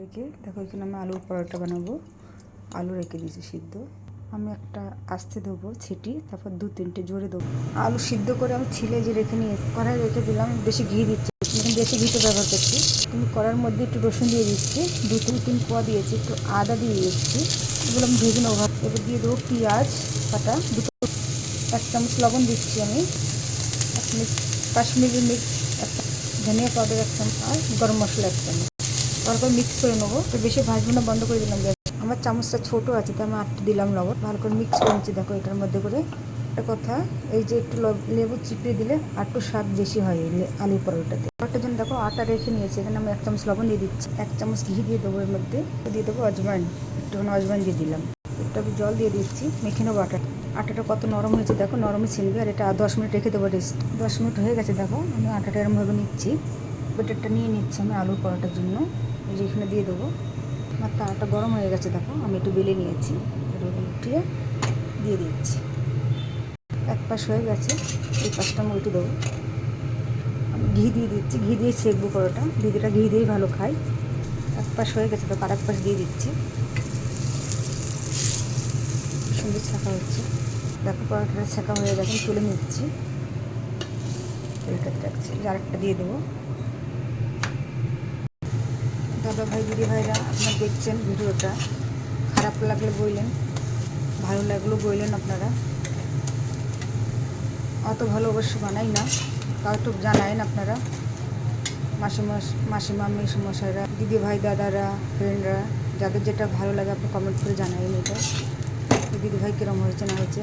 সবাইকে। দেখো এখানে আমি আলুর পরোটা বানাবো। আলু রেখে দিয়েছি সিদ্ধ। আমি একটা আস্তে দেবো ছিটি, তারপর 2-3টে জোরে দেবো। আলু সিদ্ধ করে আমি ছিলে যে রেখে নিয়ে কড়াই রেখে দিলাম। বেশি ঘি দিচ্ছি, বেশি ঘিটা ব্যবহার করছি। আমি কড়ার মধ্যে একটু রসুন দিয়ে দিচ্ছি, 2-3 কোয়া দিয়েছি, একটু আদা দিয়ে দিচ্ছি। এগুলো আমি ভেজে নেবো। এবার দিয়ে দেবো পেঁয়াজ কাটা দুটো, 1 চামচ লবণ দিচ্ছি আমি, 1 চামচ কাশ্মীরি মির্চ, একটা ধনিয়া পাউডার 1 চামচ, আর গরম মশলা 1 চামচ। তারপর মিক্স করে নেবো। তো বেশি ভাজবো না, বন্ধ করে দিলাম গ্যাস। আমার চামচটা ছোটো আছে, তো আমি 8 দিলাম লবণ। ভালো করে মিক্স করে নিচ্ছি। দেখো এটার মধ্যে করে একটা কথা, এই যে একটু লেবু চিপড়ে দিলে আর একটু স্বাদ বেশি হয় এই আলু পরোটাতে। পরোটার জন্য দেখো আটা রেখে নিয়েছি। এখানে আমি 1 চামচ লবণ দিয়ে দিচ্ছি, 1 চামচ ঘি দিয়ে দেবো। এর মধ্যে দিয়ে দেবো অজওয়াইন, একটুখানি অজওয়াইন দিয়ে দিলাম। একটু আমি জল দিয়ে দিচ্ছি, মেখে নেবো আটাটা কত নরম হয়েছে দেখো, নরমই ছিনবে। আর এটা 10 মিনিট রেখে দেবো রেস্ট। 10 মিনিট হয়ে গেছে দেখো, আমি আটাটা এরমভাবে নিচ্ছি। ব্যাটারটা নিয়ে নিচ্ছি আমি আলুর পরোটার জন্য। এই যে এখানে দিয়ে দেবো। আমার তাওয়াটা গরম হয়ে গেছে দেখো, আমি একটু বেলে নিয়েছি, উঠিয়ে দিয়ে দিচ্ছি। এক পাশ হয়ে গেছে, এই পাশটা আমি উল্টে দেবো। আমি ঘি দিয়ে দিচ্ছি, ঘি দিয়ে সেঁকবো পরোটা। দিদিটা ঘি দিয়েই ভালো খাই। এক পাশ হয়ে গেছে তো আর এক পাশ দিয়ে দিচ্ছি। সুন্দর ছাঁকা হচ্ছে দেখো, পরোটাটা ছাঁকা হয়ে গেছে, তুলে নিচ্ছি। এটা রাখছি, আরেকটা দিয়ে দেবো। দাদা ভাই দিদি ভাইরা, আপনারা দেখছেন ভিডিওটা, খারাপ লাগলে বললেন, ভালো লাগলেও বললেন। আপনারা অত ভালো অবশ্য বানাই না, তাও একটু জানায়েন আপনারা। মাসিমা মেসোমশাইরা, দিদি ভাই দাদারা, ফ্রেন্ডরা, যাদের যেটা ভালো লাগে আপনি কমেন্ট করে জানাবেন। এটা দিদি ভাই কীরকম হয়েছে না হয়েছে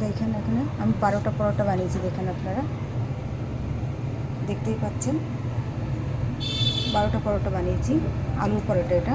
দেখেন। এখানে আমি 12টা পরোটা বানিয়েছি, দেখেন আপনারা দেখতেই পাচ্ছেন। 12টা পরোটা বানিয়েছি, আলুর পরোটা এটা।